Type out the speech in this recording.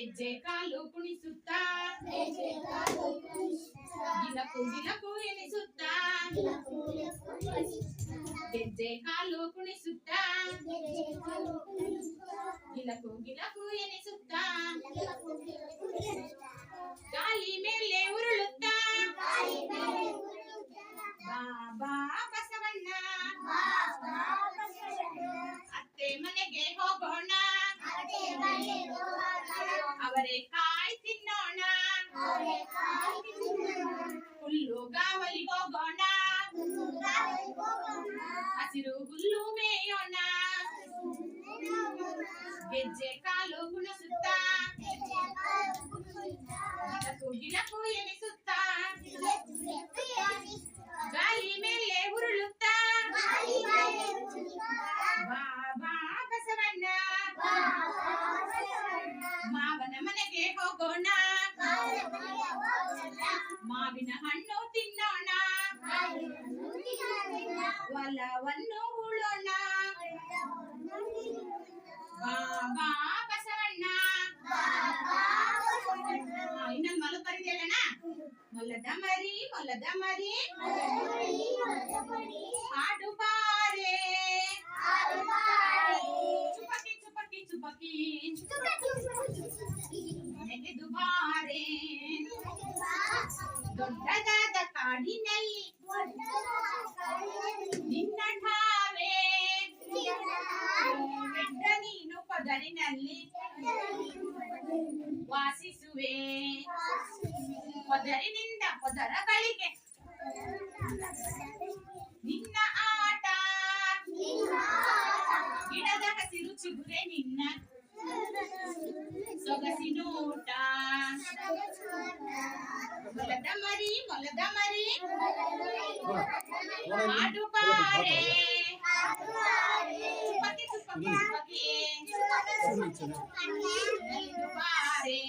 ಹೆಜ್ಜೆ ಕಾಲು ಕುಣಿಸುತ್ತಾ ಗಿಲಕು ಗಿಲಕು ಎನಿಸುತ್ತಾ ಹೆಜ್ಜೆ ಕಾಲು ಕುಣಿಸುತ್ತಾ ಗಿಲಕು ಗಿಲಕು ಎನಿಸುತ್ತಾ ಗಾಲಿ ಮೇಲೆ ಉರುಳುತ್ತಾ ಬಾಬಾ ಬಸವಣ್ಣ ಅತ್ತೆ ಮನೆಗೆ ಹೋಗೋಣ ಅವರೇ ಕಾಯಿ ತಿನ್ನೋಣ ಹುಲ್ಲು ಗಾವಲಿ ಹೋಗೋಣ ಹಸಿರು ಹುಲ್ಲು ಮೇಯೋಣ ಹೆಜ್ಜೆ ಕಾಲು ಕುಣಿಸುತ್ತಾ ಗಿಲಕು ಗಿಲಕು ಎನಿಸುತ್ತಾ ಗಾಳಿ ಮೇಲೆ ಉರುಳುತ್ತಾ ಬಾಬಾ ಬಸವಣ್ಣ ಮಾವನ ಮನೆಗೆ ಹೋಗೋಣ ಮಾವಿನ ಹಣ್ಣು ತಿನ್ನೋಣ ಹೊಲವನ್ನು ಉಳೋಣ ಬಾಬಾ ಬಸವಣ್ಣ ಇನ್ನೊಂದು ಮಲ ಬರಿದೇಳಣ್ಣ ಮೊಲದ ಮರಿ ಹಾಡು ಬಾರೆ ಚುಪಕಿ ಚುಪಕಿ ಚುಪಕಿ ನೆಗೆದು ಬಾರೆ ದೊಡ್ಡದಾದ ಕಾಡಿನಲ್ಲಿ ನಿನ್ನ ಠಾವೆ ಬೆಟ್ಟ ನೀನು ಪದರಿನಲ್ಲಿ ವಾಸಿಸುವೆ ಪದರಿನಿಂದ ಪದರಗಳಿಗೆ ನಿನ್ನ ಆಟ ಗಿಡದ ಹಸಿರು ಚಿಗುರೆ ನಿನ್ನ ಸೊಗಸಿನೋಟ ಮೊಲದ ಮರಿ ಹಾಡು ಬಾರೆ ಚುಪಕಿ ಚುಪಕಿ ಚುಪಕಿ ಬಾರೆ